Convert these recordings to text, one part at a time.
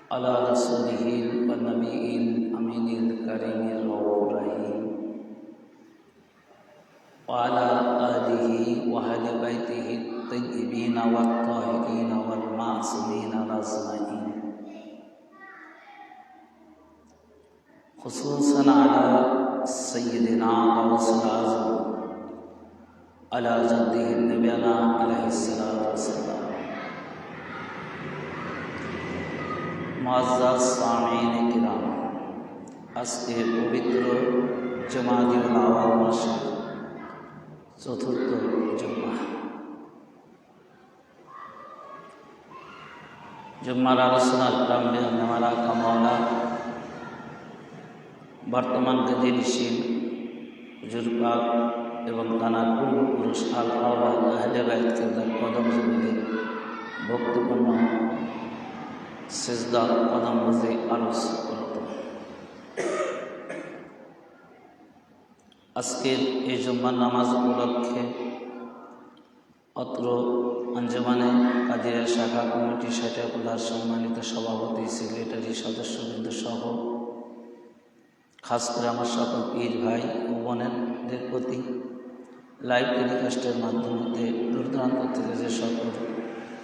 على رسوله والنبي الأمين الكريم الرؤوف الرحيم وعلى آله وأهل بيته الطيبين والطاهرين والمعصومين أجمعين، خصوصا على سيدنا غوث الأعظم على جده نبينا عليه الصلاة والسلام। मुअज़्ज़ज़ सामीन किराम, আজকে পবিত্র জুমাতুল আওয়াল মাসের চতুর্থ জুম্মা। জুম্মার আলোচনার প্রারম্ভে নেওয়ালা কামলা বর্তমান গদিনশীল হুজুর পাক এবং তানার পূর্বপুরুষ আল আওলাদ আহলে বাইত কিরদার কদম জমিনে ভক্তিপূর্ণ সিজদা কদম বসে আরজ করত। আজকের এই জুম্মার নামাজ উপলক্ষে অত্র আঞ্জুমানে কাদিয়া শাখা কমিটি সাটিয়াকুলার সম্মানিত সভাপতি, সেক্রেটারি, সদস্যবৃন্দ সহ খাস করে আমার সকল পীর ভাই ও বোনেদের প্রতি লাইভ টেলিকাস্টের মাধ্যমে দূর দূরান্ত থেকে যে সকল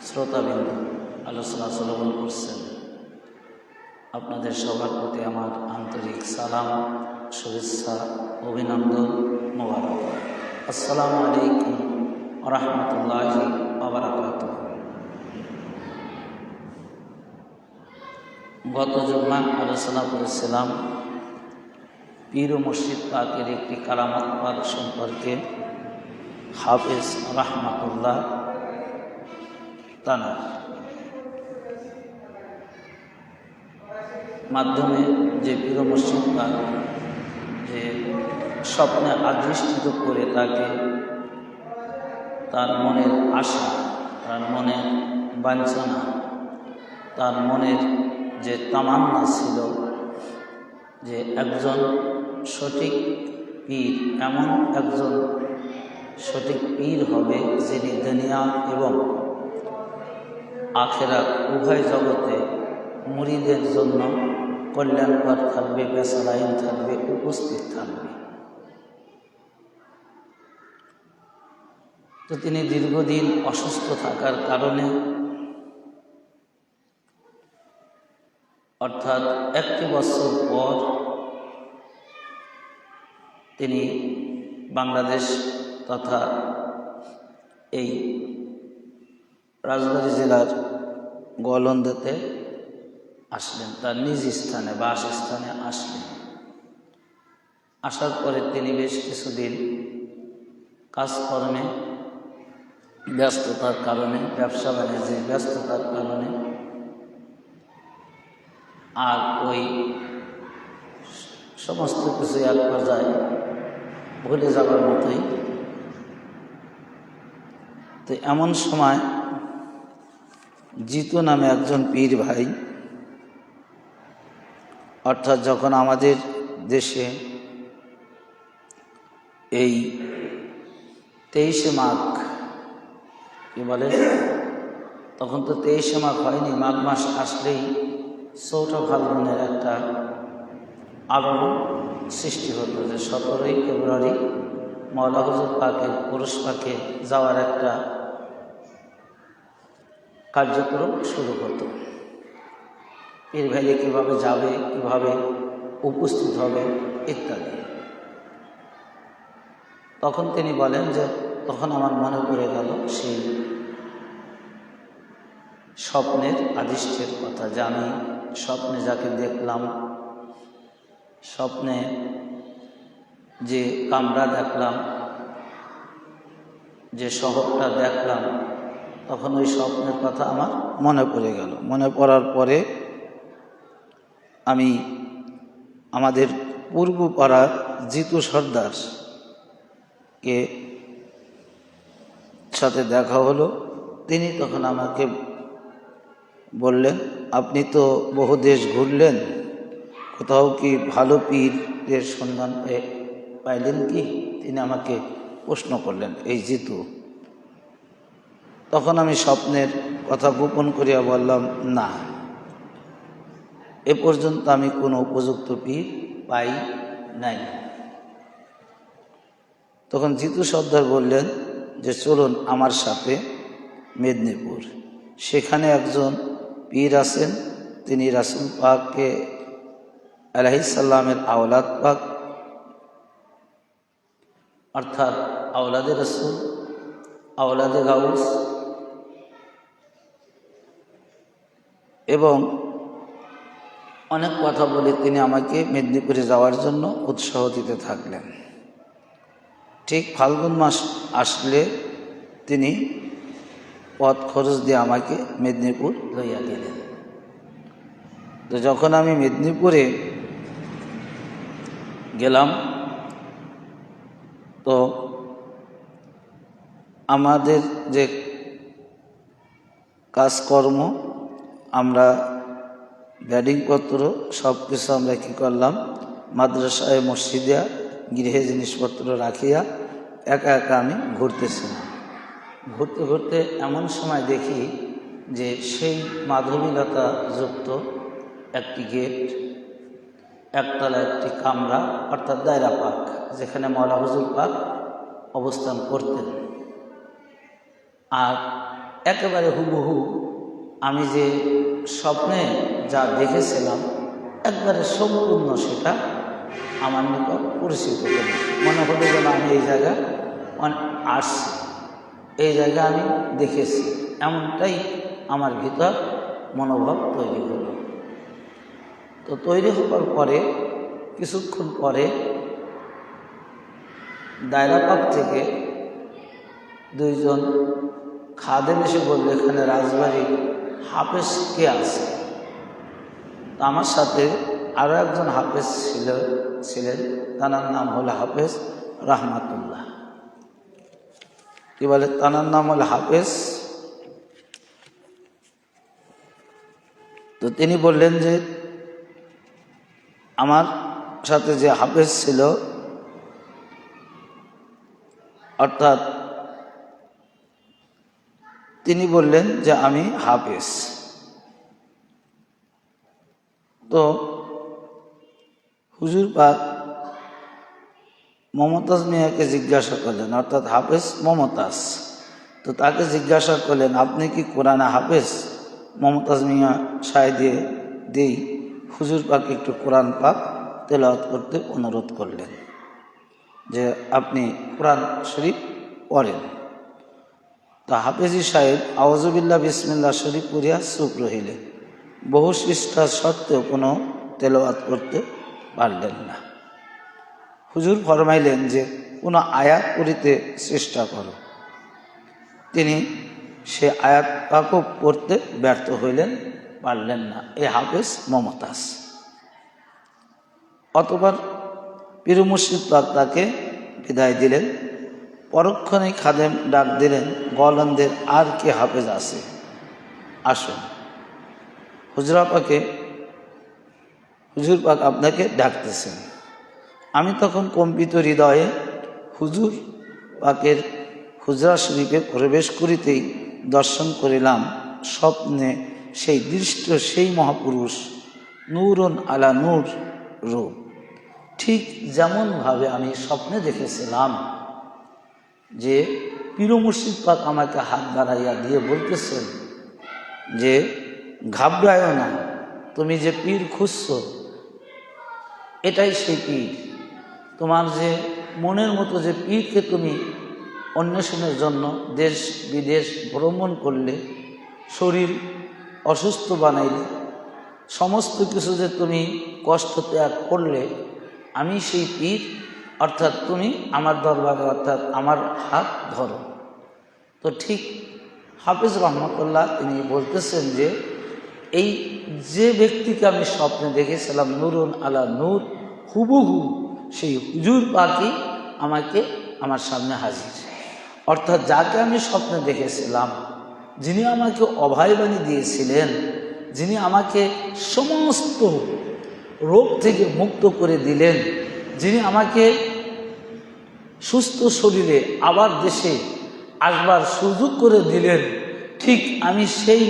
শ্রোতাবৃন্দ আলোচনা শ্রবণ করছেন, আপনাদের সবার প্রতি আমার আন্তরিক সালাম, শুভেচ্ছা, অভিনন্দন, মোবারক। আসসালামু আলাইকুম ওয়া রাহমাতুল্লাহি ওয়া বারাকাতুহু। গত জুম্মায় আলোচনা করেছিলাম পীর ও মুর্শিদ পাকের একটি কারামত পাক সম্পর্কে। হাফেজ রাহমাতুল্লাহ তানার মাধ্যমে যে পীর ও মুর্শিদ পাক যে স্বপ্নে আদৃষ্টিত করে তাকে তার মনের আশা, তার মনের বাঞ্ছনা, তার মনের যে তামান্না ছিল যে একজন সঠিক পীর, এমন একজন সঠিক পীর হবে যিনি দুনিয়া এবং আখিরাত উভয় জগতে মুরিদের জন্য কল্যাণকর থাকবে, বেসালাইন থাকবে, উপস্থিত থাকবে। তো তিনি দীর্ঘদিন অসুস্থ থাকার কারণে, অর্থাৎ 1 বছর পর তিনি বাংলাদেশ তথা এই রাজবাড়ী জেলার গোয়ালন্দাতে আসলেন, তার নিজ স্থানে বাসস্থানে আসলেন। আসার পরে তিনি বেশ কিছুদিন কাজকর্মে ব্যস্ততার কারণে, ব্যবসা বাণিজ্যের ব্যস্ততার কারণে আর ওই সমস্ত কিছু এক পর্যায়ে ভুলে যাবার মতোই। তো এমন সময় জিতু নামে একজন পীর ভাই, অর্থাৎ যখন আমাদের দেশে এই 23শে মাঘ কি বলে, তখন তো 23শে মাঘ হয়নি, মাঘ মাস আসলেই চৌঠা ফাল্গুনের একটা আলোড়ন সৃষ্টি হতো যে 17ই ফেব্রুয়ারি মওলা হুজুর পাকের পুরুষ পাকে যাওয়ার একটা কার্যক্রম শুরু হতো। পীর ভাইয়ে কীভাবে যাবে, কীভাবে উপস্থিত হবে ইত্যাদি। তখন তিনি বলেন যে তখন আমার মনে পড়ে গেল সেই স্বপ্নের আদিষ্টের কথা, যে আমি স্বপ্নে যাকে দেখলাম, স্বপ্নে যে কামরা দেখলাম, যে শহরটা দেখলাম, তখন ওই স্বপ্নের কথা আমার মনে পড়ে গেল। মনে পড়ার পরে আমি আমাদের পূর্ব পাড়ার জিতু সর্দারকে সাথে দেখা হলো। তিনি তখন আমাকে বললেন, আপনি তো বহু দেশ ঘুরলেন, কোথাও কি ভালো পীরের সন্ধান পাইলেন কি? তিনি আমাকে প্রশ্ন করলেন, এই জিতু। তখন আমি স্বপ্নের কথা গোপন করিয়া বললাম, না, এ পর্যন্ত আমি কোনো উপযুক্ত পীর পাই নাই। তখন জিতু সর্দার বললেন যে চলুন আমার সাথে মেদিনীপুর, সেখানে একজন পীর আছেন, তিনি রাসূল পাককে আলাইহিস সালামের আওলাদ পাক, অর্থাৎ আওলাদে রাসূল, আওলাদে গাউস, এবং অনেক কথা বলে তিনি আমাকে মেদিনীপুরে যাওয়ার জন্য উৎসাহ দিতে থাকলেন। ঠিক ফাল্গুন মাস আসলে তিনি পথ খরচ দিয়ে আমাকে মেদিনীপুর লইয়া গেলেন। তো যখন আমি মেদিনীপুরে গেলাম, তো আমাদের যে কাজকর্ম, আমরা ব্যাডিংপত্র সব কিছু আমরা কী করলাম, মাদ্রাসায় মসজিদে গৃহে জিনিসপত্র রাখিয়া একা একা আমি ঘুরতেছিলাম। ঘুরতে ঘুরতে এমন সময় দেখি যে সেই মাধবীলতা যুক্ত একটি গেট, একতলা একটি কামরা, অর্থাৎ দায়রা পাক, যেখানে মওলা হুজুর পাক অবস্থান করতেন। আর একেবারে হুবহু আমি যে স্বপ্নে যা দেখেছিলাম একবারে সম্পূর্ণ সেটা আমার নিকট পরিচিত করি। মনে হলো যেন আমি এই জায়গায় আসছি, এই জায়গা আমি দেখেছি, এমনটাই আমার ভিতর মনোভাব তৈরি হলো। তো তৈরি হওয়ার পরে কিছুক্ষণ পরে দায়রা পাক থেকে দুইজন খাদেম এসে বলল, এখানে রাজবাড়ির হাফেজ কে আছে? আমার সাথে আরও একজন হাফেজ ছিলেন, তার নাম হলো হাফেজ রহমাতুল্লাহ। কি বলে, তার নাম হলো হাফেজ। তো তিনি বললেন যে আমার সাথে যে হাফেজ ছিল, অর্থাৎ তিনি বললেন যে আমি হাফেজ। তো হুজুর পাক মমতাজ মিয়াকে জিজ্ঞাসা করলেন, অর্থাৎ হাফেজ মমতাজ, তো তাকে জিজ্ঞাসা করলেন, আপনি কি কোরআনে হাফেজ? মমতাজ মিয়া সায় দিয়ে দিই হুজুর পাক একটু কোরআন পাক তেলাওয়াত করতে অনুরোধ করলেন যে আপনি কোরআন শরীফ পড়েন। তা হাফেজি সাহেব আউযুবিল্লাহ বিসমিল্লাহ শরীফ পড়িয়া চুপ রহিলেন। বহু চেষ্টা সত্ত্বেও কোনো তেলাওয়াত করতে পারলেন না। হুজুর ফরমাইলেন যে কোনো আয়াত পড়িতে চেষ্টা করো। তিনি সে আয়াত পাকও পড়তে ব্যর্থ হইলেন, পারলেন না। এ হাফেজ মমতাজ। অতঃপর পীর মুর্শিদ পাক তাকে বিদায় দিলেন। পরক্ষণেই খাদেম ডাক দিলেন, গোয়ালন্দের আর কে হাফেজ আছে, আসুন, হুজুর পাক আপনাকে ডাকতেছেন। আমি তখন কম্পিত হৃদয়ে হুজুর পাকের হুজরা শরীফে প্রবেশ করিতেই দর্শন করিলাম স্বপ্নে সেই দৃষ্ট সেই মহাপুরুষ নূরুন আলা নূর রূপ, ঠিক যেমনভাবে আমি স্বপ্নে দেখেছিলাম। যে পীর মুর্শিদ পাক আমাকে হাত বাড়াইয়া দিয়ে বলতেছেন যে ঘাবড়ায়ও না, তুমি যে পীর খুঁজছো এটাই সেই পীর। তোমার যে মনের মতো যে পীরকে তুমি অন্বেষণের জন্য দেশ বিদেশ ভ্রমণ করলে, শরীর অসুস্থ বানাইলে, সমস্ত কিছু যে তুমি কষ্ট ত্যাগ করলে, আমি সেই পীর, অর্থাৎ তুমি আমার দরবারে, অর্থাৎ আমার হাত ধরো। তো ঠিক হাফেজ রহমতুল্লাহ তিনি বলতেছেন যে এই যে ব্যক্তিকে আমি স্বপ্নে দেখেছিলাম নূরুন আলা নূর, হুবহু সেই হুজুর পাকই আমাকে আমার সামনে হাজির। অর্থাৎ যাকে আমি স্বপ্নে দেখেছিলাম, যিনি আমাকে অভয়বাণী দিয়েছিলেন, যিনি আমাকে সমস্ত রোগ থেকে মুক্ত করে দিলেন, যিনি আমাকে সুস্থ শরীরে আবার দেশে আসবার সুযোগ করে দিলেন, ঠিক আমি সেই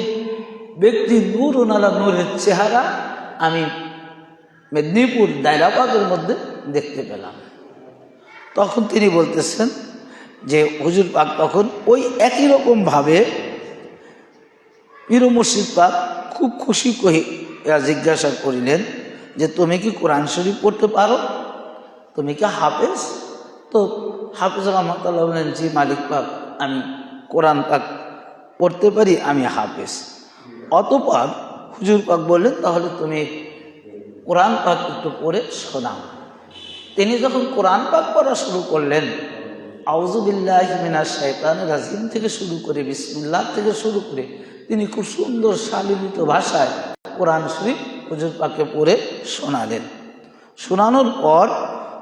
ব্যক্তি নূরুন আলা নূরের চেহারা আমি মেদিনীপুর দায়রাবাগের মধ্যে দেখতে পেলাম। তখন তিনি বলতেছেন যে হুজুর পাক তখন ওই একই রকমভাবে পীর মুর্শিদ পাক খুব খুশি কহিয়া জিজ্ঞাসা করিলেন যে তুমি কি কোরআন শরীফ পড়তে পারো, তুমি কি হাফেজ? তো হাফেজ রহমতুল্লাহ বলেন, জি মালিক পাক, আমি কোরআন পাক পড়তে পারি, আমি হাফেজ। অতঃপর হুজুর পাক বললেন, তাহলে তুমি কোরআন পাক একটু পড়ে শোনাও। তিনি যখন কোরআন পাক পড়া শুরু করলেন, আউযু বিল্লাহি মিনাশ শাইতানির রাজিম থেকে শুরু করে বিসমিল্লাহ থেকে শুরু করে তিনি খুব সুন্দর শালীলিত ভাষায় কোরআন শরীফ হুজুর পাককে পড়ে শোনালেন। শোনানোর পর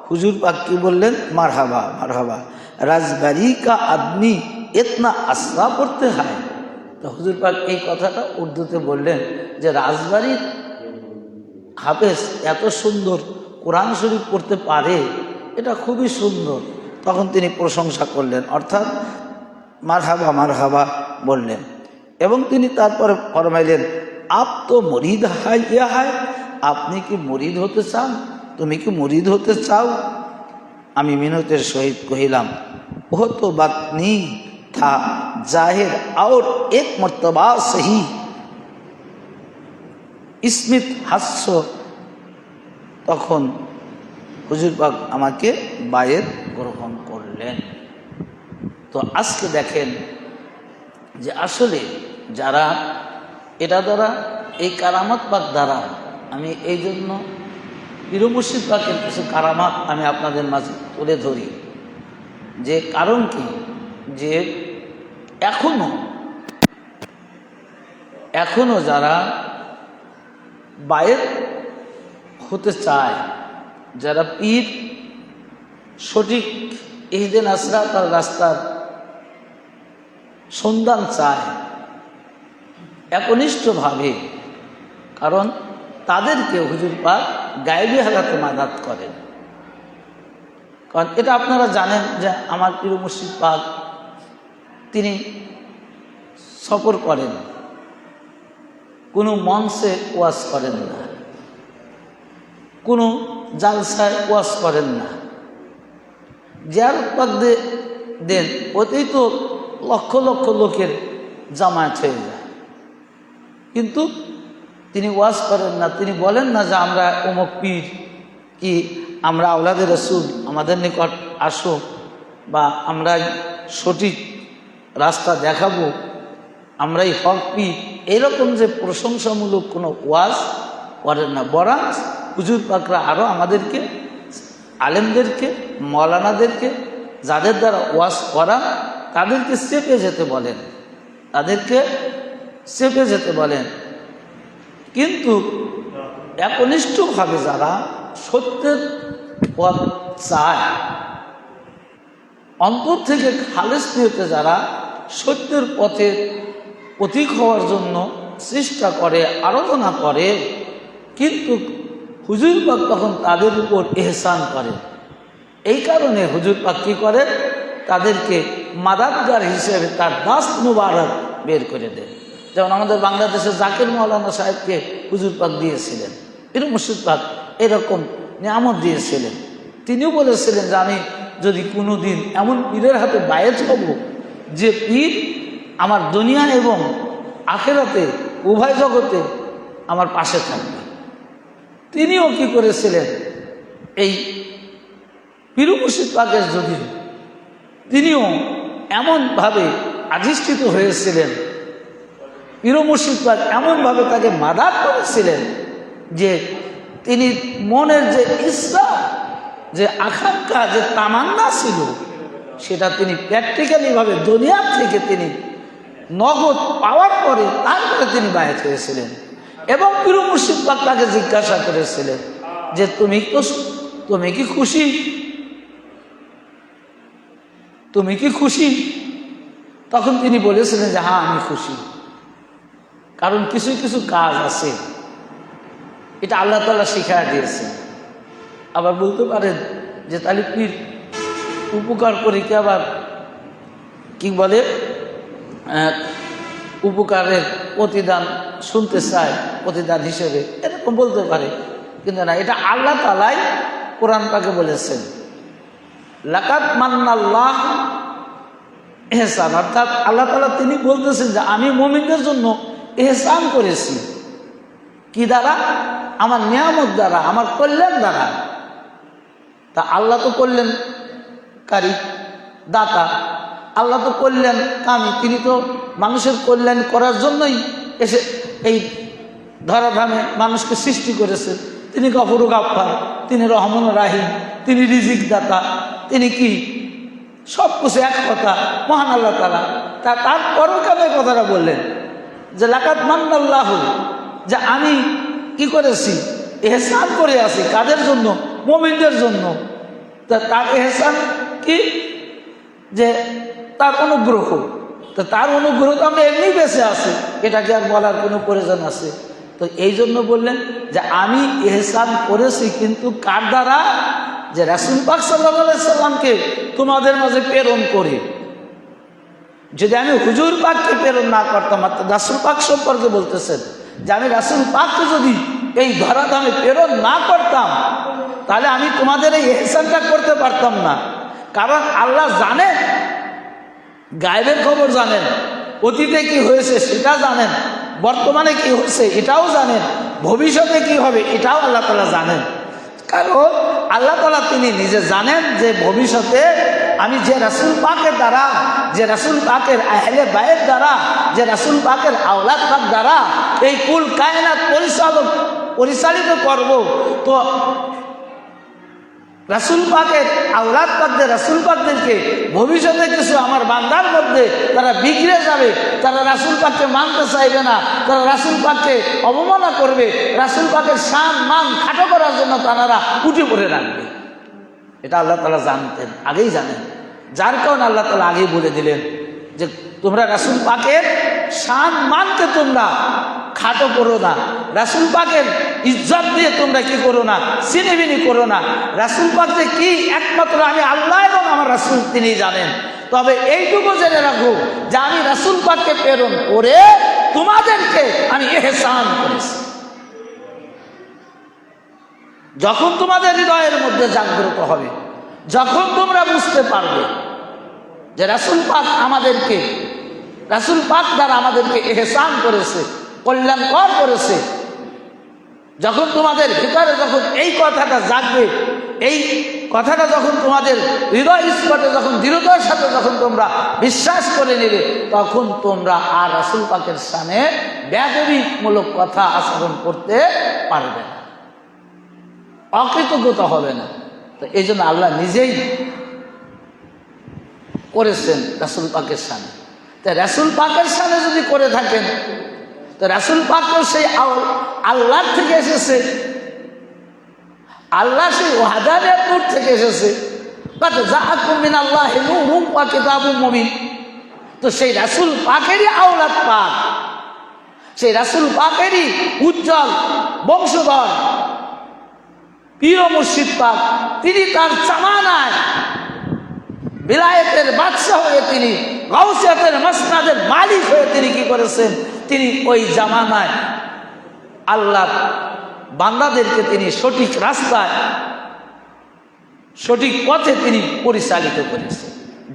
হুজুর পাক কি বললেন, মারহাবা মারহাবা, রাজবাড়ি কা আদমি ইতনা আসরা পড়তে হয়। তো হুজুর পাক এই কথাটা উর্দুতে বললেন যে রাজবাড়ির হাফেজ এত সুন্দর কোরআন শরীফ পড়তে পারে, এটা খুবই সুন্দর। তখন তিনি প্রশংসা করলেন, অর্থাৎ মারহাবা মারহাবা বললেন। এবং তিনি তারপরে ফরমাইলেন, আপ তো মুরিদ হায় ইয়া হায়, আপনি কি মুরিদ হতে চান, তুমি কি মুরিদ হতে চাও? আমি মিনতের সহিত কহিলাম, ও তো বাত নেই থা জাহির और एक मर्तबा सही। স্মিত হাস্য। তখন হুজুর পাক আমাকে বায়েত গ্রহণ করলেন। তো আজকে দেখেন যে আসলে যারা এটা দ্বারা এই কারামত পাক দ্বারা, আমি এই জন্য পীর মুর্শিদ পাকের কিছু কারামত আমি আপনাদের মাঝে তুলে ধরি। যে কারণ কি, যে এখনো যারা বায়েত হতে চায়, যারা পীর সঠিক ইহদিন আসরাতাল রাস্তার সন্ধান চায় একনিষ্ঠভাবে, কারণ তাদেরকে হুজুর পাক গায়েবী হালাতে মাদাত করেন। কারণ এটা আপনারা জানেন যে আমার পীর মুর্শিদ পাক তিনি সফর করেন, কোনো মঞ্চে ওয়াজ করেন না, কোনো জালসায় ওয়াজ করেন না। জিয়ারত পাক দেন, ওতেই তো লক্ষ লক্ষ লোকের জামায়াত হয়ে যায়, কিন্তু তিনি ওয়াজ করেন না। তিনি বলেন না যে আমরা অমুক পীর, কি আমরা আওলাদে রাসূল, আমাদের নিকট আসো, বা আমরাই সঠিক রাস্তা দেখাবো, আমরাই হক পীর, এরকম যে প্রশংসামূলক কোনো ওয়াজ করেন না। বরং হুজুর পাকরা আরও আমাদেরকে, আলেমদেরকে, মৌলানাদেরকে, যাদের দ্বারা ওয়াজ করা, তাদেরকে চেপে যেতে বলেন, তাদেরকে চেপে যেতে বলেন। কিন্তু একনিষ্ঠভাবে যারা সত্যের পথ চায়, অন্তর থেকে খালেস নিয়তে যারা সত্যের পথে পথিক হওয়ার জন্য চেষ্টা করে, আরাধনা করে, কিন্তু হুজুর পাক তখন তাদের উপর ইহসান করে। এই কারণে হুজুর পাক কী করে, তাদেরকে মাদাতগার হিসেবে তার দাস্ত মুবারক বের করে দেন। যেমন আমাদের বাংলাদেশের জাকির মৌলানা সাহেবকে হুজুর পাক দিয়েছিলেন, পীর মুর্শিদ পাক এরকম নিয়ামত দিয়েছিলেন। তিনিও বলেছিলেন যে আমি যদি কোনো দিন এমন পীরের হাতে বায়েত হব যে পীর আমার দুনিয়া এবং আখেরাতে উভয় জগতে আমার পাশে থাকবে। তিনিও কি করেছিলেন, এই পীর মুর্শিদ পাকের যদি তিনিও এমনভাবে অধিষ্ঠিত হয়েছিলেন, পীর মুর্শিদ পাক এমনভাবে তাকে মাদাত করেছিলেন যে তিনি মনের যে ইচ্ছা, যে আকাঙ্ক্ষা, যে তামান্না ছিল, সেটা তিনি প্র্যাকটিক্যালিভাবে দুনিয়ার থেকে তিনি নগদ পাওয়ার পরে তারপরে তিনি বায়েত হয়েছিলেন। এবং পীর মুর্শিদ পাক তাকে জিজ্ঞাসা করেছিলেন যে তুমি কি খুশি, তুমি কি খুশি? তখন তিনি বলেছিলেন যে হ্যাঁ আমি খুশি, কারণ কিছু কিছু কাজ আছে এটা আল্লাহ তাআলা শিখায়া দিয়েছেন। আবার বলতে পারেন যে তাহলে পীর উপকার করে কি আবার কি বলে, উপকারের প্রতিদান শুনতে চায় প্রতিদান হিসেবে, এরকম বলতে পারে, কিন্তু না, এটা আল্লাহ তাআলাই কোরআন পাকে বলেছেন লাকাদ মান্নাল্লাহ ইহসান, অর্থাৎ আল্লাহ তাআলা তিনি বলতেছেন যে আমি মুমিনদের জন্য ইহসান করেছি। কি দ্বারা? আমার নিয়ামত দ্বারা, আমার কল্যাণ দ্বারা। তা আল্লাহ তো কল্যাণকারী দাতা, আল্লাহ তো কল্যাণ কামী, তিনি তো মানুষের কল্যাণ করার জন্যই এসে এই ধরাধামে মানুষকে সৃষ্টি করেছেন। তিনি গফুর গাফফার, তিনি রহমান রাহিম, তিনি রিজিক দাতা, তিনি কি সব কিছু এক কথা মহান আল্লাহ তাআলা। তারপরও কেন এই কথাটা বললেন যে লাকাদ মান্নাল্লাহু, যে আমি কি করেছি? ইহসান করে আছি। কাদের জন্য? মুমিনদের জন্য। তা তার ইহসান কি? যে তার অনুগ্রহ। তো তার অনুগ্রহ তো আমরা এমনি বেঁচে আছি, এটাকে আর বলার কোনো প্রয়োজন আছে? তো এই জন্য বললেন যে আমি ইহসান করেছি, কিন্তু কার দ্বারা? যে রাসূল পাক সাল্লাল্লাহু আলাইহি সাল্লামকে তোমাদের মাঝে প্রেরণ করে। যদি আমি হুজুর পাককে প্রেরণ না করতাম, রাসূল পাক সম্পর্কে বলতেছেন যে আমি রাসূল পাককে যদি এই ধরাধামে প্রেরণ না করতাম, তাহলে আমি তোমাদের এই ইহসানটা করতে পারতাম না। কারণ আল্লাহ জানেন, গায়েবের খবর জানেন, অতীতে কি হয়েছে সেটা জানেন, বর্তমানে কি হচ্ছে এটাও জানেন, ভবিষ্যতে কি হবে এটাও আল্লাহ তাআলা জানেন। কারণ আল্লাহ তাআলা তিনি নিজে জানেন যে ভবিষ্যতে আমি যে রাসূল পাকের দ্বারা, যে রাসূল পাকের আহলে বাইত দ্বারা, যে রাসূল পাকের আওলাদ পাক দ্বারা এই কুল কায়নাত পরিচালিত করব, তো রাসূল পাকের আওলাদ পাকদের, রাসূল পাকদেরকে ভবিষ্যতে কিছু আমার বান্দার মধ্যে তারা বিগড়ে যাবে, তারা রাসূল পাককে মানতে চাইবে না, তারা রাসূল পাককে অবমাননা করবে, রাসূল পাকের শান মান খাটো করার জন্য তারা উঠে পড়ে রাখবে। এটা আল্লাহ তাআলা জানতেন, আগেই জানেন। যার কারণে আল্লাহ তাআলা আগেই বলে দিলেন যে তোমরা রাসূল পাকের শান মানকে তোমরা খাটো করো না, রাসূল পাকের ইজ্জত দিয়ে তোমরা কি করো না, ছিনিমিনি করো না। রাসূল পাক যে কি একমাত্র আমি আল্লাহ এবং আমার রাসূল তিনি জানেন। তবে এইটুকু জেনে রাখো যে আমি রাসূল পাককে প্রেরণ করে তোমাদেরকে আমি ইহসান করেছি। যখন তোমাদের হৃদয়ের মধ্যে জাগ্রত হবে, যখন তোমরা বুঝতে পারবে যে রাসূল পাক আমাদেরকে, রাসূল পাক দ্বারা আমাদেরকে ইহসান করেছে, কল্যাণকর করেছে, যখন তোমাদের ভিতরে যখন এই কথাটা জাগবে, এই কথাটা যখন তোমাদের হৃদয় স্পটে যখন দৃঢ়তার সাথে যখন তোমরা বিশ্বাস করে নেবে, তখন তোমরা আর রাসূল পাকের শানে বেয়াদবিমূলক কথা আচরণ করতে পারবে না, অকৃতজ্ঞতা হবে না। তো এই জন্য আল্লাহ নিজেই করেছেন রাসূল পাকের শানে। তাই রাসূল পাকের শানে যদি করে থাকেন, তো রাসূল পাকও সেই আল্লাহর থেকে এসেছে, আল্লাহ সেই ওয়াহদানিয়ত নূর থেকে এসেছে। কাদ জাআকুম মিনাল্লাহি নূরুন ওয়া কিতাবুম মুবিন। তো সেই রাসূল পাকেরই আওলাদ পাক, সেই রাসূল পাকেরই উজ্জ্বল বংশধর পীর মুর্শিদ পাক, তিনি তার জামানায় বিলায়েতের বাদশাহ হয়ে, তিনি গাউসিয়াতের মাসনাদের মালিক হয়ে তিনি কি করেছেন? তিনি ওই জামানায় আল্লাহ বান্দাদেরকে তিনি সঠিক রাস্তায়, সঠিক পথে তিনি পরিচালিত করেছেন।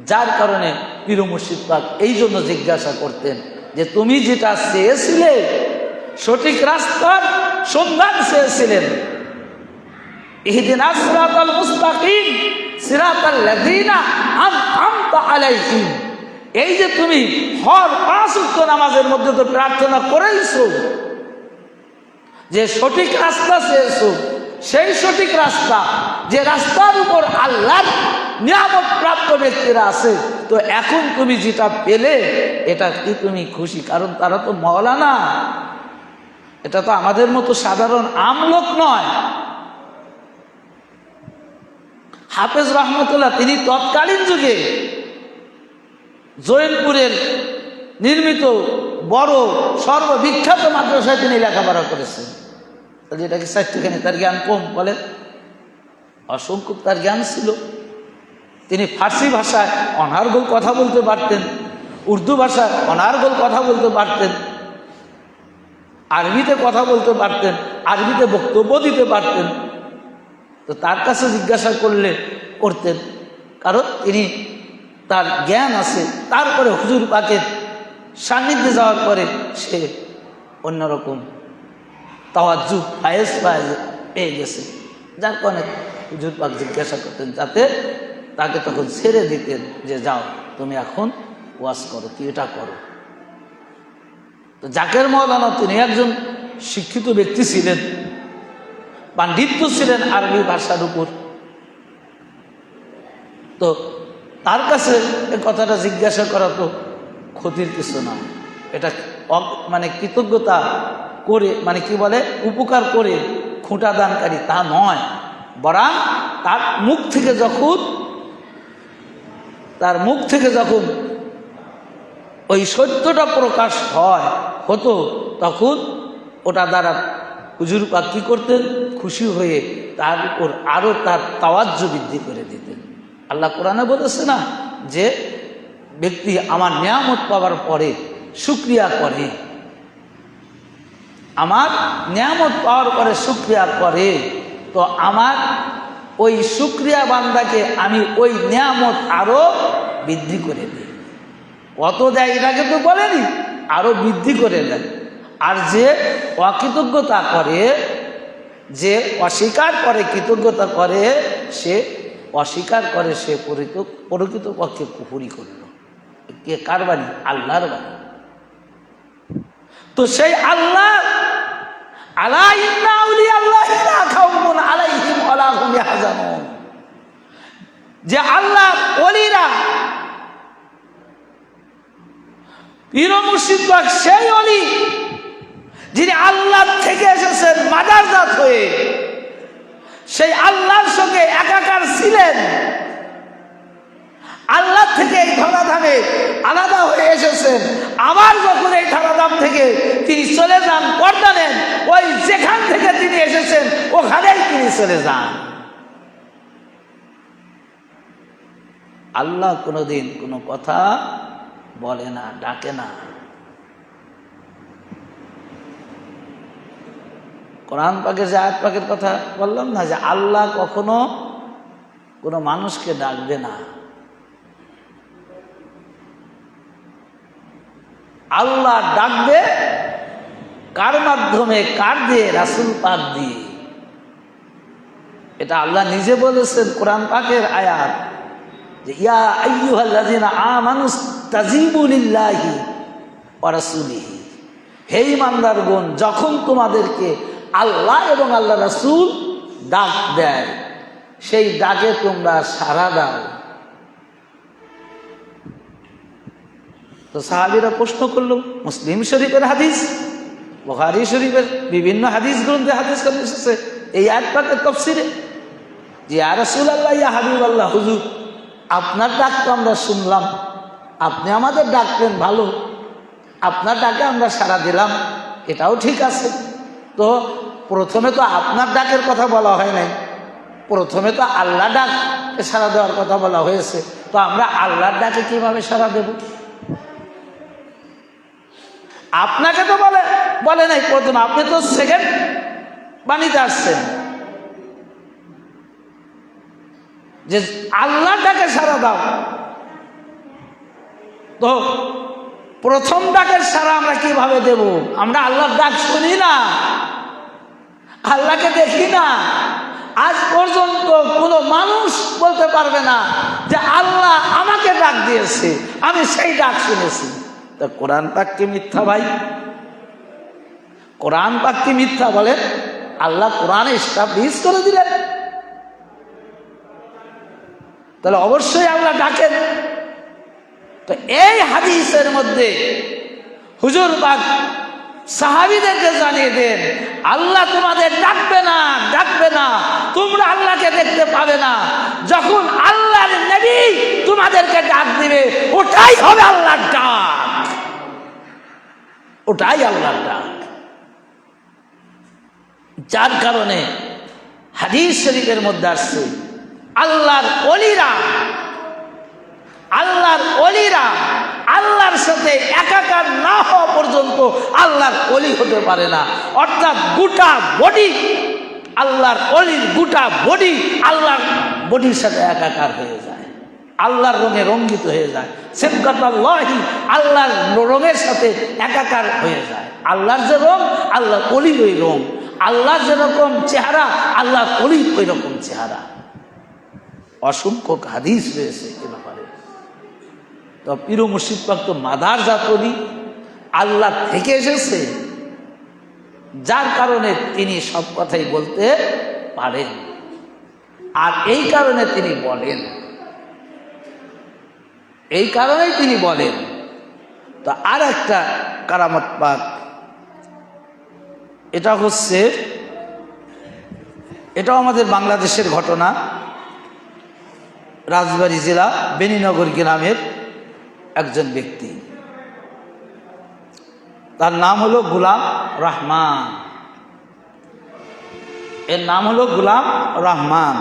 যার কারণে পীর মুর্শিদ পাক এই জন্য জিজ্ঞাসা করতেন যে তুমি যেটা চেয়েছিলে, সঠিক রাস্তার সন্ধান চেয়েছিলেন, ইহদিনাস সিরাতাল মুস্তাকিম সিরাতাল লাযিনা আন'আমতা আলাইহিম, এই যে তুমি হর 5 ওয়াক্ত নামাজের মধ্যে তো প্রার্থনা করেইছো, যে সঠিক রাস্তা চেয়েছো, সেই সঠিক রাস্তা, যে রাস্তার উপর আল্লাহর নিয়ামত প্রাপ্ত ব্যক্তিরা আছে, তো এখন তুমি যেটা পেলে এটা কি তুমি খুশি? কারণ তারা তো মাওলানা, এটা তো আমাদের মতো সাধারণ আমলোক নয়। হাফেজ রহমতুল্লাহ তিনি তৎকালীন যুগে জৈনপুরের নির্মিত বড় সর্ববিখ্যাত মাদ্রাসায় তিনি লেখাপড়া করেছেন। যেটা কি চারটিখানি তার জ্ঞান কম বলে? অসংখ্য তার জ্ঞান ছিল। তিনি ফার্সি ভাষায় অনার্গল কথা বলতে পারতেন, উর্দু ভাষায় অনার্গল কথা বলতে পারতেন। আরবিতে কথা বলতে পারতেন, আরবিতে বক্তব্য দিতে পারতেন, তো তার কাছে জিজ্ঞাসা করতেন, কারণ তিনি তার জ্ঞান আছে। তারপরে হুজুর পাকের সান্নিধ্যে যাওয়ার পরে সে অন্যরকম তাওয়াজ্জু ফায়েজ পেয়ে গেছে, যার কারণে হুজুর পাক জিজ্ঞাসা করতেন, যাতে তাকে তখন ছেড়ে দিতেন যে যাও তুমি এখন ওয়াজ করো, তুই এটা করো। তো জাকের মাওলানা তিনি একজন শিক্ষিত ব্যক্তি ছিলেন, পাণ্ডিত্য ছিলেন আরবি ভাষার উপর। তো তার কাছে এ কথাটা জিজ্ঞাসা করা তো ক্ষতির কিছু না, এটা মানে কৃতজ্ঞতা করে, মানে কি বলে, উপকার করে খুঁটা দানকারী তা নয়, বরং তার মুখ থেকে যখন ওই সত্যটা প্রকাশ হতো তখন ওটা দ্বারা হুজুর পাক কি করতেন, খুশি হয়ে তার উপর আরো তার তাওয়াজ্জু বৃদ্ধি করে দিতেন। আল্লাহ কোরআনে বলেছে না যে ব্যক্তি আমার নিয়ামত পাওয়ার পরে শুকরিয়া করে, আমার নিয়ামত পাওয়ার পরে শুকরিয়া করে, তো আমার ওই শুকরিয়া বান্দাকে আমি ওই নিয়ামত আরো বৃদ্ধি করে দিই। কত দেয় এটাকে তো বলেনি, আরো বৃদ্ধি করে দেয়। আর যে অকৃতজ্ঞতা করে, যে অস্বীকার করে, কৃতজ্ঞতা করে, সে অস্বীকার করে, সে প্রকৃতপক্ষে কুফরি করল। কে কার বাণী? আল্লাহর বাণী। তো সেই আল্লাহ আলা ইন্না আউলিয়া আল্লাহি লা খাউফুন আলাইহিম ওয়া লা হুম ইয়াহজানুন, যে আল্লাহ ওলিরা, পীর ও মুর্শিদ পাক সেই ওলি যিনি আল্লাহ থেকে এসেছেন মাদারজাত হয়ে, সেই আল্লাহর সঙ্গে একাকার ছিলেন, আল্লাহ থেকে এই ধরাধামে আলাদা হয়ে এসেছেন। আবার যখন এই ধরাধাম থেকে তিনি চলে যান, পর্দা নেন, ওই যেখান থেকে তিনি এসেছেন ওখানেই তিনি চলে যান। আল্লাহ কোনোদিন কোনো কথা বলে না, ডাকে না। কোরআন পাকের যে আয়াত পাকের কথা বললাম না, যে আল্লাহ কখনো কোনো মানুষকে ডাকবে না, আল্লাহ ডাকবে কার মাধ্যমে? কার দিয়ে? রাসূল পাক দিয়ে। এটা আল্লাহ নিজে বলেছেন কোরআন পাকের আয়াত, যে ইয়া আইয়ুহাল্লাযীনা আমানুস্তাজিবু লিল্লাহি ওয়া রাসূলিহি, হে ঈমানদারগণ, যখন তোমাদেরকে আল্লাহ এবং আল্লাহ রাসূল ডাক দেয়, সেই ডাকে তোমরা সাড়া দাও। তো সাহাবীরা প্রশ্ন করলো, মুসলিম শরীফের হাদিস, বুখারী শরীফের বিভিন্ন হাদিস গ্রন্থে হাদিস করে এসেছে এই আয়াত পাকের তাফসীরে, যে ইয়া রাসূলুল্লাহ, ইয়া হাবিবাল্লাহ, হুজুর আপনার ডাক তো আমরা শুনলাম, আপনি আমাদের ডাকলেন, ভালো, আপনার ডাকে আমরা সাড়া দিলাম, এটাও ঠিক আছে। তো প্রথমে তো আপনার ডাকের কথা বলা হয় নাই, প্রথমে তো আল্লাহ ডাকে সাড়া দেওয়ার কথা বলা হয়েছে। তো আমরা আল্লাহর ডাকে কিভাবে সাড়া দেব? আপনাকে তো বলে নাই প্রথম, আপনি তো সেকেন্ড বাণীতে আসছেন যে আল্লাহর ডাকে সাড়া দাও। তো প্রথম ডাকের সাড়া আমরা কিভাবে দেব? আমরা আল্লাহর ডাক শুনি না, আল্লাহকে দেখি না। আজ পর্যন্ত কোনো মানুষ বলতে পারবে না যে আল্লাহ আমাকে ডাক দিয়েছে, আমি সেই ডাক শুনেছি। তা কোরআন পাক কি মিথ্যা ভাই? কোরআন পাক কি মিথ্যা বলে? আল্লাহ কোরআনে এস্টাবলিশ করে দিলেন, তাহলে অবশ্যই আল্লাহ ডাকেন। তো এই হাদিসের মধ্যে হুজুর পাক সাহাবীদেরকে জানিয়ে দেন, আল্লাহ তোমাদের ডাকবে না, ডাকবে না, তোমরা আল্লাহকে দেখতে পাবে না। যখন আল্লাহর নবী তোমাদেরকে ডাক দিবে, ওটাই হবে আল্লাহর ডাক, ওটাই আল্লাহর ডাক। যার কারণে হাদিস শরীফের মধ্যে আসছে আল্লাহর ওলিরা আল্লাহর ওলিরা আল্লাহর সাথে একাকার না হওয়া পর্যন্ত আল্লাহর ওলি হতে পারে না। অর্থাৎ গোটা বডি, আল্লাহর ওলির গোটা বডি আল্লাহর বডির সাথে একাকার হয়ে যায়, আল্লাহর রঙে রঙ্গিত হয়ে যায়। সিবগাতুল্লাহি, আল্লাহর রঙের সাথে একাকার হয়ে যায়। আল্লাহর যে রং, আল্লাহর ওলির ওই রং। আল্লাহর যেরকম চেহারা, আল্লাহর ওলির ওই রকম চেহারা। অসংখ্য হাদিস রয়েছে এ ব্যাপারে। তো পীর মুর্শিদ পাক তো মাদার জাতনি, আল্লাহ থেকে এসেছে, যার কারণে তিনি সব কথাই বলতে পারেন। আর এই কারণে তিনি বলেন, এই কারণেই তিনি বলেন। তো আর একটা কারামত পাক, এটা হচ্ছে, এটাও আমাদের বাংলাদেশের ঘটনা। রাজবাড়ী জেলা বেনীনগর গ্রামের একজন ব্যক্তি, তার নাম হলো গোলাম রহমান। এর নাম হলো গোলাম রহমান।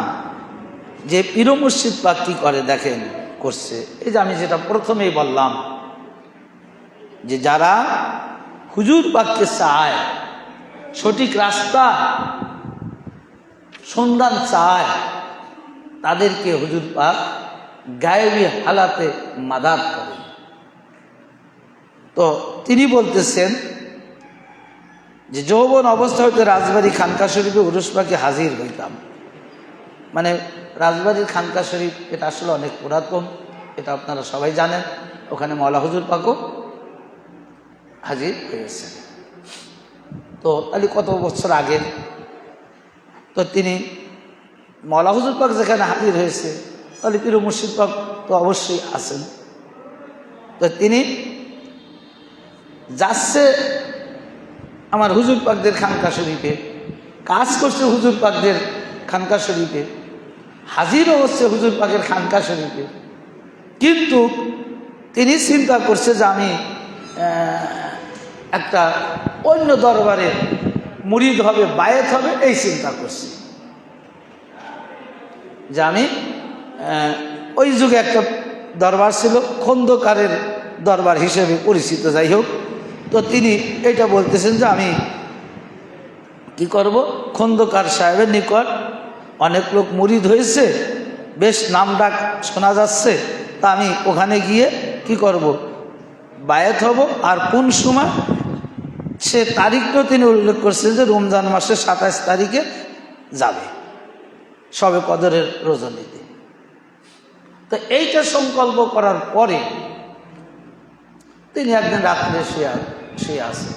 যে পীর মুর্শিদ পাক কি করে দেখেন করছে। এই যে আমি যেটা প্রথমেই বললাম, যে যারা হুজুর পাককে চায়, সঠিক রাস্তা সন্ধান চায়, তাদেরকে হুজুর পাক গায়েবী হালাতে মাদাদ করে। তো তিনি বলতেছেন যে যৌবন অবস্থা হইতে রাজবাড়ী খানকা শরীফে উরুস পাকে হাজির হইতাম। মানে রাজবাড়ির খানকা শরীফ এটা আসলে অনেক পুরাতন, এটা আপনারা সবাই জানেন। ওখানে মওলা হুজুর পাকও হাজির হয়েছে। তো তাহলে কত বছর আগে, তো তিনি মওলা হুজুর পাক যেখানে হাজির হয়েছে, তাহলে পীর মুর্শিদ পাক তো অবশ্যই আছেন। তো তিনি যাচ্ছে আমার হুজুর পাকদের খানকা শরীফে, কাজ করছে হুজুর পাকদের খানকা শরীফে, হাজিরও হচ্ছে হুজুর পাকের খানকা শরীফে। কিন্তু তিনি চিন্তা করছে যে আমি একটা অন্য দরবারে মুরিদ হবে, বায়েত হবে, এই চিন্তা করছি। যে আমি ওই যুগে একটা দরবার ছিল, খন্দকারের দরবার হিসেবে পরিচিত, যাই হোক। তো তিনি এটা বলতেছেন যে আমি কি করব, খন্দকার সাহেবের নিকট অনেক লোক মুরিদ হয়েছে, বেশ নাম ডাক শোনা যাচ্ছে, তা আমি ওখানে গিয়ে কি করব, বায়েত হব। আর কোন সময়, সে তারিখটাও তিনি উল্লেখ করছেন যে রমজান মাসের 27 তারিখে যাবে, শবে কদরের রজনীতে। তো এইটা সংকল্প করার পরে তিনি একদিন রাত্রে শুয়ে আছে।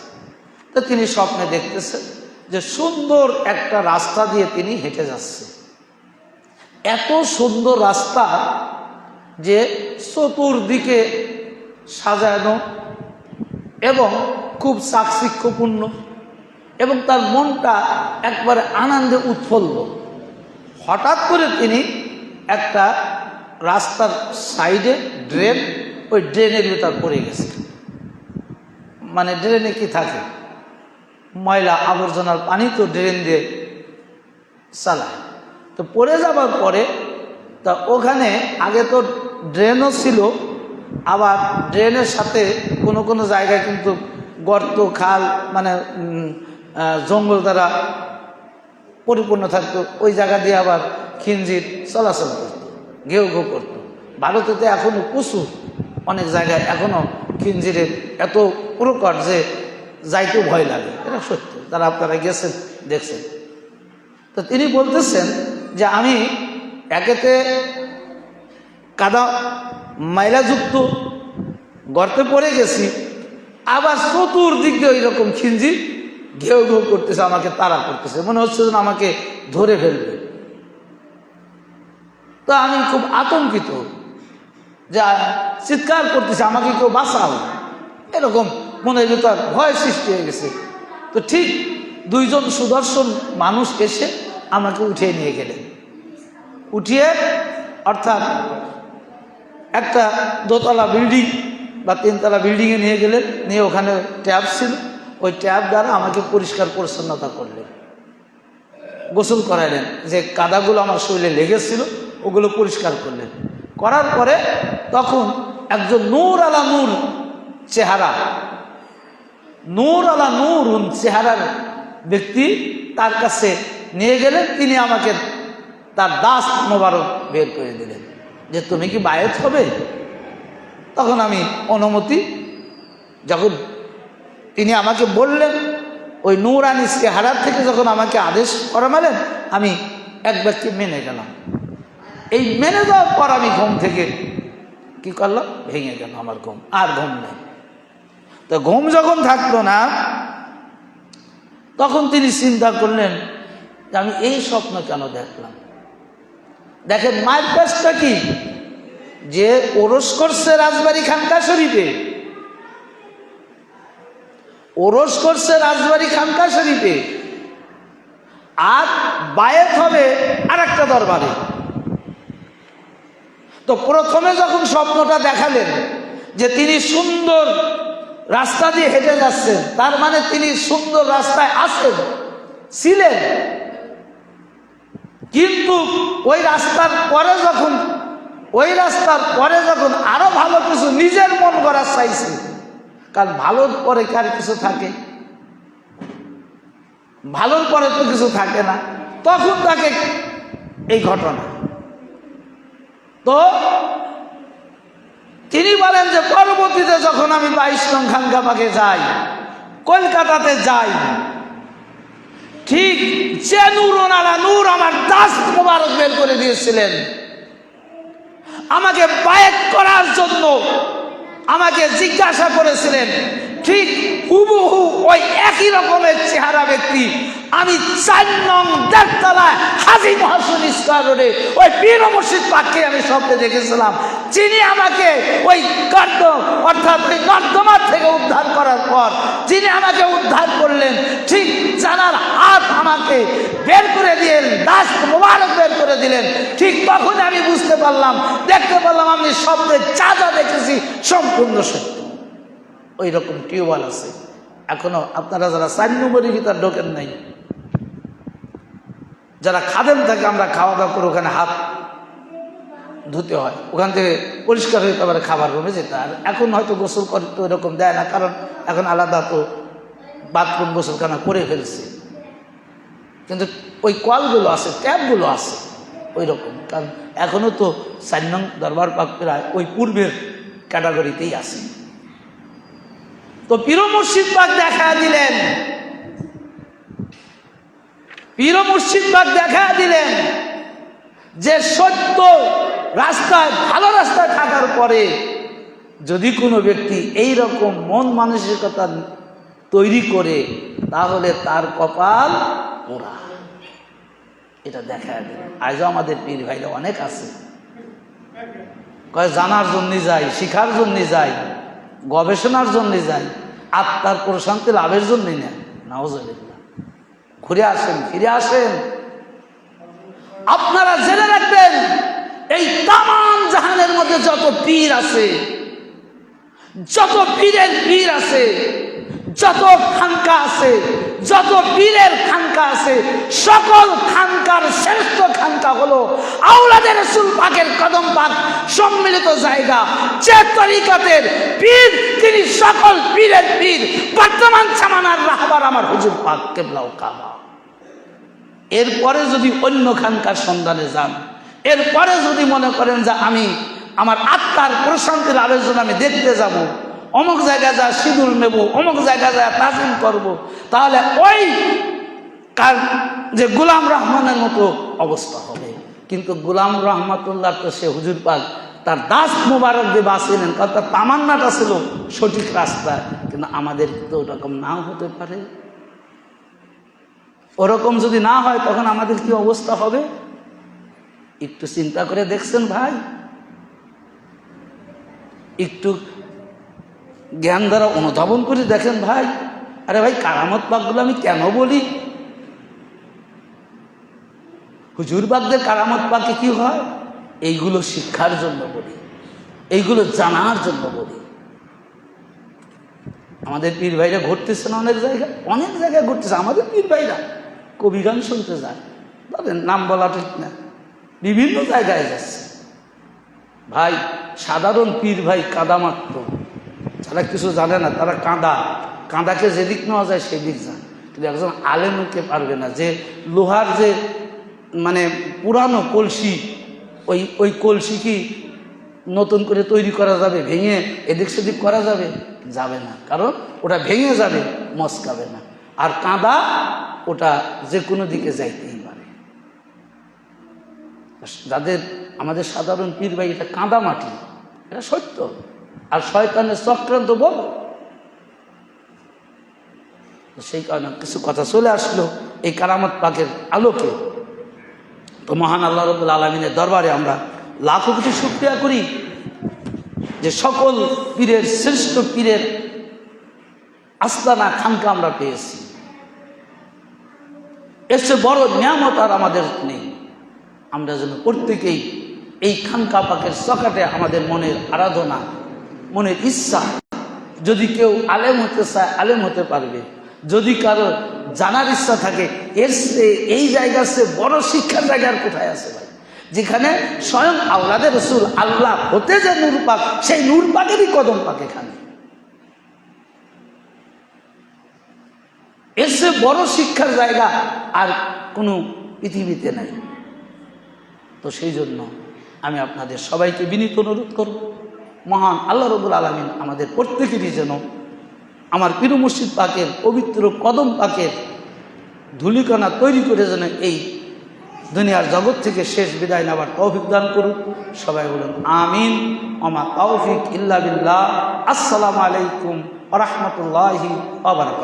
তো তিনি স্বপ্নে দেখতেছেন যে সুন্দর একটা রাস্তা দিয়ে তিনি হেঁটে যাচ্ছে। এত সুন্দর রাস্তা যে চতুর্দিকে সাজানো এবং খুব চাকচিক্যপূর্ণ, এবং তার মনটা একবারে আনন্দে উৎফুল্ল। হঠাৎ করে তিনি একটা রাস্তার সাইডে ড্রেন, ওই ড্রেনের ভিতর পড়ে গেছে। মানে ড্রেনে কি থাকে, ময়লা আবর্জনার পানি তো ড্রেন দিয়ে চালায়। তো পড়ে যাবার পরে তা ওখানে আগে তো ড্রেনও ছিল, আবার ড্রেনের সাথে কোনো কোনো জায়গায় কিন্তু গর্ত, খাল, মানে জঙ্গল দ্বারা পরিপূর্ণ থাকতো। ওই জায়গা দিয়ে আবার খিঞ্জির চলাচল করতো, ঘেউ ঘেউ করতো। ভারতে তো এখনও প্রচুর অনেক জায়গায় এখনও খিঞ্জিরের এত প্রকট যে যাইতেও ভয় লাগে। এটা সত্য, যারা আপনারা গেছেন দেখছেন। তো তিনি বলতেছেন যে আমি একেতে কাদা ময়লাযুক্ত গর্তে পড়ে গেছি, আবার চতুর্দিক দিয়ে ওই রকম খিঞ্জি ঘেউ ঘেউ করতেছে, আমাকে তাড়া করতেছে, মনে হচ্ছে যেন আমাকে ধরে ফেলবে। তো আমি খুব আতঙ্কিত, যা চিৎকার করতেছে, আমাকে কেউ বাঁচাও, এরকম মনের ভিতর ভয় সৃষ্টি হয়ে গেছে। তো ঠিক দুইজন সুদর্শন মানুষ এসে আমাকে উঠিয়ে নিয়ে গেলেন। উঠিয়ে অর্থাৎ একটা দোতলা বিল্ডিং বা 3তলা বিল্ডিংয়ে নিয়ে গেলেন, নিয়ে ওখানে ট্যাপ ছিল, ওই ট্যাপ দ্বারা আমাকে পরিষ্কার পরিচ্ছন্নতা করলেন, গোসল করাইলেন। যে কাদাগুলো আমার শরীরে লেগেছিল ওগুলো পরিষ্কার করলেন। করার পরে তখন একজন নূর আলা নূর চেহারা, নূর আলা নূর চেহারার ব্যক্তি তার কাছে নিয়ে গেলেন। তিনি আমাকে তার দাস মোবারক বের করে দিলেন যে তুমি কি বায়েত হবে? তখন আমি অনুমতি, যখন তিনি আমাকে বললেন, ওই নূরানি চেহারার থেকে যখন আমাকে আদেশ করালেন, আমি এক ব্যক্তি মেনে গেলাম। এই মেনে যাওয়ার পর আমি ঘুম থেকে কি করলাম, ভেঙে গেল আমার ঘুম, আর ঘুম নেই। তো ঘুম যখন থাকলো না, তখন তিনি চিন্তা করলেন যে আমি এই স্বপ্ন কেন দেখলাম। দেখেন মায়ের কাজটা কি, যে ওরস করছে রাজবাড়ী খানকা শরীফে, ওরস করছে রাজবাড়ী খানকা শরীফে, আর বায়েত হবে আর একটা দরবারে। তো প্রথমে যখন স্বপ্নটা দেখালেন যে তিনি সুন্দর রাস্তা দিয়ে হেঁটে যাচ্ছেন, তার মানে তিনি সুন্দর রাস্তায় আছেন, ছিলেন, কিন্তু ওই রাস্তার পরে যখন আরো ভালো কিছু নিজের মন করার চাইছে, কারণ ভালোর পরে কার কিছু থাকে, ভালোর পরে তো কিছু থাকে না, তখন তাকে এই ঘটনা। তো তিনি বলেন যে পরবর্তীতে যখন আমি 22 নং খানকাবাগে যাই, কলকাতাতে যাই, ঠিক যে নূর আমার দাস মোবারক বের করে দিয়েছিলেন আমাকে বায়েত করার জন্য, আমাকে জিজ্ঞাসা করেছিলেন, ঠিক হুবহু ওই একই রকমের চেহারা ব্যক্তি আমি 4 নং দেড়তলায় হাজী মহসিন স্কয়ার রোডে ওই পীর মুর্শিদ পাককে আমি স্বপ্নে দেখেছিলাম, যিনি আমাকে ওই গর্ত অর্থাৎ ওই নর্দমার থেকে উদ্ধার করার পর যিনি আমাকে উদ্ধার করলেন, ঠিক জানার হাত আমাকে বের করে দিলেন, দাস মোবারক বের করে দিলেন। ঠিক তখন আমি বুঝতে পারলাম, দেখতে পারলাম আমি স্বপ্নে যা যা দেখেছি সম্পূর্ণ সত্য। ওই রকম টিউবওয়েল আছে এখনো, আপনারা যারা 4 নম্বরের ভিতর ঢোকেন নাই, যারা খাদেম থাকে, আমরা খাওয়া দাওয়া করে ওখানে হাত ধুতে হয়, ওখান থেকে পরিষ্কার হইতে পারে খাবার রুমে যেতে। আর এখন হয়তো গোসল করতে ওই রকম দেয় না, কারণ এখন আলাদা তো বাথরুম গোসলখানা করে ফেলছে, কিন্তু ওই কলগুলো আছে, ট্যাপগুলো আছে ওই রকম, কারণ এখনো তো 4 নং দরবার পাক প্রায় ওই পূর্বের ক্যাটাগরিতেই আছে। তো পীর মুর্শিদ পাক দেখা দিলেন, পীর মুর্শিদ পাক দেখা দিলেন যে সত্য রাস্তায়, ভালো রাস্তায় থাকার পরে যদি কোনো ব্যক্তি এই রকম মন মানসিকতা তৈরি করে, তাহলে তার কপাল পোড়া। এটা দেখা দিলেন। আজও আমাদের পীর ভাইরা অনেক আছে, কয় জানার জন্য যাই, শিখার জন্য যাই, গবেষণার জন্য যাই, আত্মার প্রশান্তি লাভের জন্যই নেন। নাউজুবিল্লাহ। ঘুরে আসেন, ফিরে আসেন। আপনারা জেনে রাখবেন, এই তামাম জাহানের মধ্যে যত পীর আছে, যত পীরের পীর আছে, যত খানকা আছে, যত পীরের খানকা আছে, সকল খানকার শ্রেষ্ঠ খানকা হলো আওলাদে রাসূল পাকের কদম পাক সম্মিলিত জায়গা। যে তরিকতের পীর, তিনি সকল পীরের পীর, বর্তমান জামানার রাহবার আমার হুজুর পাক কেবলা ও কাবা। এরপরে যদি অন্য খানকার সন্ধানে যান, এরপরে যদি মনে করেন যে আমি আমার আত্মার প্রশান্তি লাভের জন্য আমি দেখতে যাব, অমুক জায়গায় যা সিঁদুর নেব, অমুক জায়গায় যা তাজিম করব, তাহলে ওই কার যে গোলাম রহমানের মতো অবস্থা হবে। কিন্তু গোলাম রহমাতুল্লাহ তো সে হুজুর পাক তার দাস মোবারক দিয়ে বাঁচিলেন, কারণ তার তামান্নাটা ছিল সঠিক রাস্তা। কিন্তু আমাদের তো ওরকম নাও হতে পারে। ওরকম যদি না হয়, তখন আমাদের কি অবস্থা হবে একটু চিন্তা করে দেখছেন ভাই? একটু জ্ঞান দ্বারা অনুধাবন করে দেখেন ভাই। আরে ভাই, কারামত পাকগুলো আমি কেন বলি? হুজুর পাকদের কারামত পাকে কি হয়, এইগুলো শিক্ষার জন্য বলি, এইগুলো জানার জন্য বলি। আমাদের পীর ভাইরা ঘুরতেছে না অনেক জায়গায়, অনেক জায়গায় ঘুরতেছে আমাদের পীর ভাইরা। কবি গান শুনতে যায়, ধরেন নাম বলা ঠিক না, বিভিন্ন জায়গায় যাচ্ছে। ভাই সাধারণ পীর ভাই কাদা মারত, যারা কিছু জানে না তারা কাঁদাকে যেদিক নেওয়া যায় সেদিক যায়, কিন্তু একজন আলেমকে পারবে না। যে লোহার যে মানে পুরানো কলসি, ওই কলসি কি নতুন করে তৈরি করা যাবে? ভেঙে এদিক সেদিক করা যাবে? যাবে না, কারণ ওটা ভেঙে যাবে, মস্কাবে না। আর কাঁদা ওটা যে কোনো দিকে যাইতেই পারে। যাদের আমাদের সাধারণ পীর ভাই, এটা কাঁদা মাটি, এটা সত্য। আর শয়তানের চক্রান্ত বল, সেই কারণে কিছু কথা চলে আসলো এই কারামত পাকের আলোকে। তো মহান আল্লাহ রাব্বুল আলামিনের দরবারে আমরা লাখো কোটি শুকরিয়া করি যে সকল পীরের শ্রেষ্ঠ পীরের আস্তানা খানকা আমরা পেয়েছি। এর চেয়ে বড় নিয়ামত আর আমাদের নেই। আমরা যেন প্রত্যেকেই এই খানকা পাকের সকাটে আমাদের মনের আরাধনা, মনের ইচ্ছা, যদি কেউ আলেম হতে চায় আলেম হতে পারবে, যদি কারো জানার ইচ্ছা থাকে এর এই জায়গার সে বড় শিক্ষার জায়গা আর কোথায় আছে ভাই? যেখানে স্বয়ং আওলাদে রসুল আল্লাহ হতে যে নূর পাক, সেই নূর পাকেরই কদম পাক এখানে। এর সে বড় শিক্ষার জায়গা আর কোনো পৃথিবীতে নাই। তো সেই জন্য আমি আপনাদের সবাইকে বিনীত অনুরোধ করব, মহান আল্লাহ রাব্বুল আলামিন আমাদের প্রত্যেকেরই যেন আমার পীর মুর্শিদ পাকের পবিত্র কদম পাকের ধূলিকণা তৈরি করে যেন এই দুনিয়ার জগৎ থেকে শেষ বিদায় নেওয়ার তৌফিক দান করুন। সবাই বলুন আমিন। ওমা তৌফিক ইল্লা বিল্লাহ। আসসালামু আলাইকুম ওয়া রাহমাতুল্লাহি ওয়া বারাকাতুহু।